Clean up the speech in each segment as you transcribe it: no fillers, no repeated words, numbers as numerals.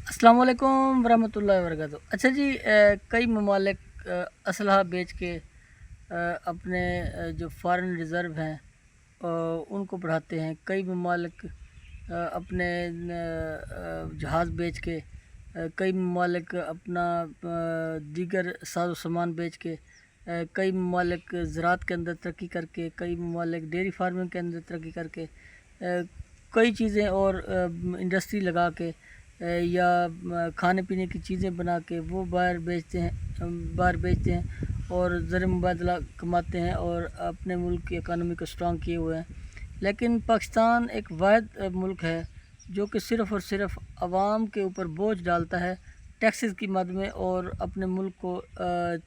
السلام علیکم ورحمۃ اللہ وبرکاتہ۔ اچھا جی، کئی ممالک اسلحہ بیچ کے اپنے جو فارن ریزرو ہیں ان کو بڑھاتے ہیں۔ کئی ممالک اپنے جہاز بیچ کے، کئی ممالک اپنا دیگر ساز و سامان بیچ کے، کئی ممالک زراعت کے اندر ترقی کر کے، کئی ممالک ڈیری فارمنگ کے اندر ترقی کر کے، کئی چیزیں اور انڈسٹری لگا کے یا کھانے پینے کی چیزیں بنا کے وہ باہر بیچتے ہیں اور زر مبادلہ کماتے ہیں اور اپنے ملک کی اکانومی کو اسٹرانگ کیے ہوئے ہیں۔ لیکن پاکستان ایک واحد ملک ہے جو کہ صرف اور صرف عوام کے اوپر بوجھ ڈالتا ہے ٹیکسز کی مد میں، اور اپنے ملک کو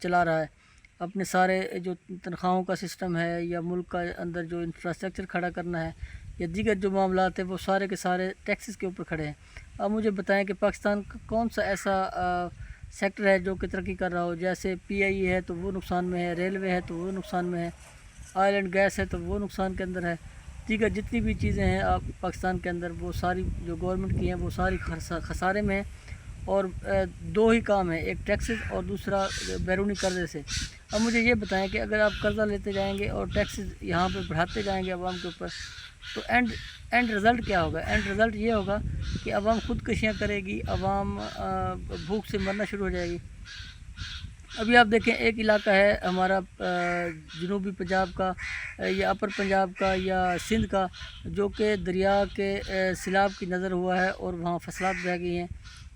چلا رہا ہے۔ اپنے سارے جو تنخواہوں کا سسٹم ہے یا ملک کا اندر جو انفراسٹرکچر کھڑا کرنا ہے یا دیگر جو معاملات ہیں وہ سارے کے سارے ٹیکسز کے اوپر کھڑے ہیں۔ اب مجھے بتائیں کہ پاکستان کا کون سا ایسا سیکٹر ہے جو کہ ترقی کر رہا ہو؟ جیسے پی آئی اے ہے تو وہ نقصان میں ہے، ریلوے ہے تو وہ نقصان میں ہے، آئل اینڈ گیس ہے تو وہ نقصان کے اندر ہے، دیگر جتنی بھی چیزیں ہیں پاکستان کے اندر وہ ساری جو گورنمنٹ کی ہیں وہ ساری خسارے میں ہیں۔ اور دو ہی کام ہیں، ایک ٹیکسز اور دوسرا بیرونی قرضے سے۔ اب مجھے یہ بتائیں کہ اگر آپ قرضہ لیتے جائیں گے اور ٹیکسز یہاں پہ بڑھاتے جائیں گے عوام کے اوپر، تو اینڈ رزلٹ کیا ہوگا؟ اینڈ رزلٹ یہ ہوگا کہ عوام خودکشیاں کرے گی، عوام بھوک سے مرنا شروع ہو جائے گی۔ ابھی آپ دیکھیں، ایک علاقہ ہے ہمارا جنوبی پنجاب کا یا اپر پنجاب کا یا سندھ کا، جو کہ دریا کے سیلاب کی نظر ہوا ہے اور وہاں فصلات بہہ گئی ہیں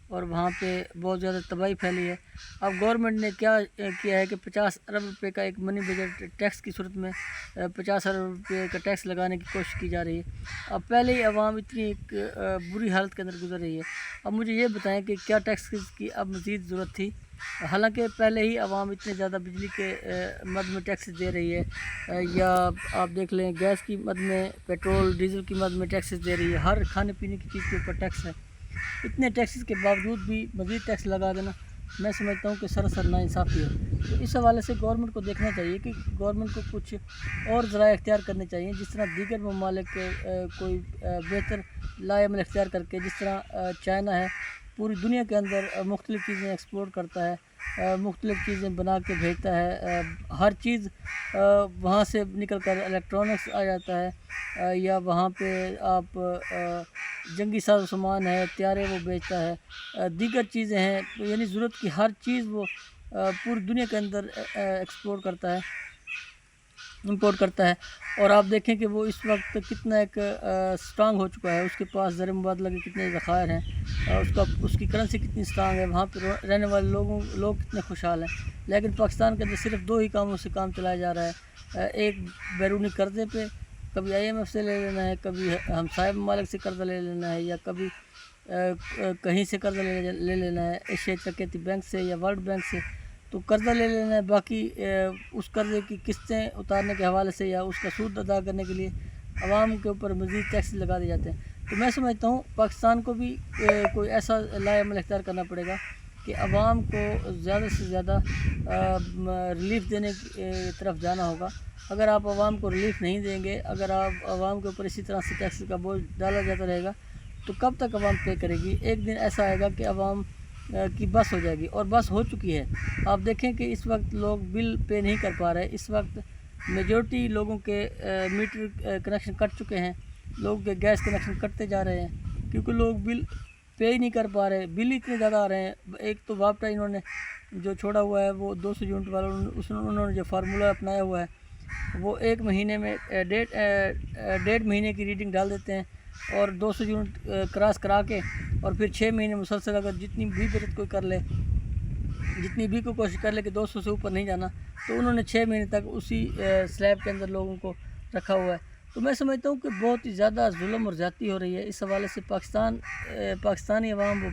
اور وہاں پہ بہت زیادہ تباہی پھیلی ہے۔ اب گورنمنٹ نے کیا کیا ہے کہ 50 ارب روپے کا ایک منی بجٹ ٹیکس کی صورت میں 50 ارب روپے کا ٹیکس لگانے کی کوشش کی جا رہی ہے۔ اب پہلے ہی عوام اتنی ایک بری حالت کے اندر گزر رہی ہے۔ اب مجھے یہ بتائیں کہ کیا ٹیکس کی اب مزید ضرورت تھی؟ حالانکہ پہلے ہی عوام اتنے زیادہ بجلی کے مد میں ٹیکس دے رہی ہے، یا آپ دیکھ لیں گیس کی مد میں، پیٹرول ڈیزل کی مد میں ٹیکسز دے رہی ہے، ہر کھانے پینے کی چیز کے اوپر ٹیکس ہے۔ اتنے ٹیکسز کے باوجود بھی مزید ٹیکس لگا دینا میں سمجھتا ہوں کہ سراسر ناانصافی ہے۔ تو اس حوالے سے گورنمنٹ کو دیکھنا چاہیے کہ گورنمنٹ کو کچھ اور ذرائع اختیار کرنے چاہیے، جس طرح دیگر ممالک کوئی بہتر لائے عمل اختیار کر کے، جس طرح چائنا ہے، پوری دنیا کے اندر مختلف چیزیں ایکسپورٹ کرتا ہے، مختلف چیزیں بنا کے بھیجتا ہے، ہر چیز وہاں سے نکل کر الیکٹرانکس آ جاتا ہے، یا وہاں پہ آپ جنگی ساز و سامان ہے، طیارے وہ بیچتا ہے، دیگر چیزیں ہیں، یعنی ضرورت کی ہر چیز وہ پوری دنیا کے اندر ایکسپورٹ کرتا ہے، امپورٹ کرتا ہے۔ اور آپ دیکھیں کہ وہ اس وقت کتنا ایک سٹرانگ ہو چکا ہے، اس کے پاس زر مبادلہ کے کتنے ذخائر ہیں، اس کی کرنسی کتنی سٹرانگ ہے، وہاں پہ رہنے والے لوگ کتنے خوشحال ہیں۔ لیکن پاکستان کے اندر صرف دو ہی کاموں سے کام چلایا جا رہا ہے، ایک بیرونی قرضے پہ، کبھی آئی ایم ایف سے لے لینا ہے، کبھی ہمسائے ممالک سے قرضہ لے لینا ہے، یا کبھی کہیں سے قرضہ لے لینا ہے، ایشیا ترقیاتی بینک سے یا ورلڈ بینک سے، تو قرضہ لے لینا ہے۔ باقی اس قرضے کی قسطیں اتارنے کے حوالے سے یا اس کا سود ادا کرنے کے لیے عوام کے اوپر مزید ٹیکس لگا دیے جاتے ہیں۔ تو میں سمجھتا ہوں پاکستان کو بھی کوئی ایسا لائے عمل اختیار کرنا پڑے گا کہ عوام کو زیادہ سے زیادہ ریلیف دینے کی طرف جانا ہوگا۔ اگر آپ عوام کو ریلیف نہیں دیں گے، اگر آپ عوام کے اوپر اسی طرح سے ٹیکس کا بوجھ ڈالا جاتا رہے گا، تو کب تک عوام پے کرے گی؟ ایک دن ایسا آئے گا کہ عوام کی بس ہو جائے گی، اور بس ہو چکی ہے۔ آپ دیکھیں کہ اس وقت لوگ بل پے نہیں کر پا رہے، اس وقت میجورٹی لوگوں کے میٹر کنیکشن کٹ چکے ہیں، لوگوں کے گیس کنیکشن کٹتے جا رہے ہیں کیونکہ لوگ بل پے ہی نہیں کر پا رہے، بل اتنے زیادہ آ رہے ہیں۔ ایک تو وابٹا انہوں نے جو چھوڑا ہوا ہے، وہ 200 یونٹ والا انہوں نے جو فارمولہ اپنایا ہوا ہے، وہ ایک مہینے میں 1.5 مہینے کی ریڈنگ ڈال دیتے ہیں، اور 200 یونٹ کراس کرا کے، اور پھر 6 مہینے مسلسل اگر جتنی بھی بچت کوئی کر لے، جتنی بھی کوئی کوشش کر لے کہ 200 سے اوپر نہیں جانا، تو انہوں نے 6 مہینے تک اسی سلیب کے اندر لوگوں کو رکھا ہوا ہے۔ تو میں سمجھتا ہوں کہ بہت ہی زیادہ ظلم اور زیادتی ہو رہی ہے۔ اس حوالے سے پاکستانی عوام وہ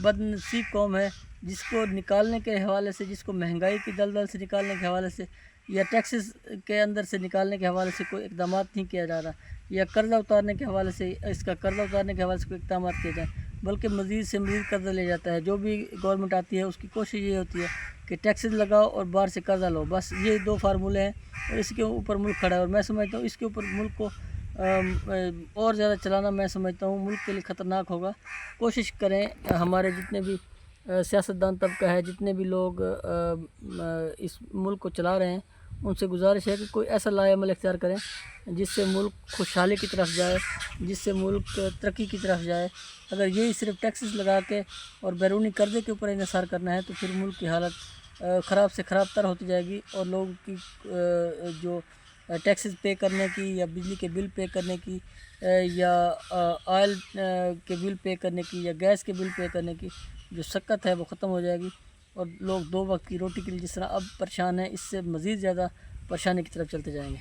بد نصیب قوم ہے جس کو نکالنے کے حوالے سے، جس کو مہنگائی کی دلدل سے نکالنے کے حوالے سے یا ٹیکسز کے اندر سے نکالنے کے حوالے سے کوئی اقدامات نہیں کیا جا رہا، یا قرضہ اتارنے کے حوالے سے، اس کا قرضہ اتارنے کے حوالے سے کوئی اقدامات کیے جائیں، بلکہ مزید سے مزید قرضہ لے جاتا ہے۔ جو بھی گورنمنٹ آتی ہے اس کی کوشش یہ ہوتی ہے کہ ٹیکسز لگاؤ اور باہر سے قرضہ لو، بس یہ دو فارمولے ہیں، اور اس کے اوپر ملک کھڑا ہے۔ اور میں سمجھتا ہوں اس کے اوپر ملک کو اور زیادہ چلانا میں سمجھتا ہوں ملک کے لیے خطرناک ہوگا۔ کوشش کریں ہمارے جتنے بھی سیاستدان طبقہ ہے، جتنے بھی لوگ اس ملک کو چلا رہے ہیں، ان سے گزارش ہے کہ کوئی ایسا لائحہ عمل اختیار کریں جس سے ملک خوشحالی کی طرف جائے، جس سے ملک ترقی کی طرف جائے۔ اگر یہی صرف ٹیکسز لگا کے اور بیرونی قرضے کے اوپر انحصار کرنا ہے تو پھر ملک کی حالت خراب سے خراب تر ہوتی جائے گی، اور لوگوں کی جو ٹیکسز پے کرنے کی یا بجلی کے بل پے کرنے کی یا آئل کے بل پے کرنے کی یا گیس کے بل پے کرنے کی جو شکت ہے وہ ختم ہو جائے گی، اور لوگ 2 وقت کی روٹی کے لیے جس طرح اب پریشان ہیں، اس سے مزید زیادہ پریشانی کی طرف چلتے جائیں گے۔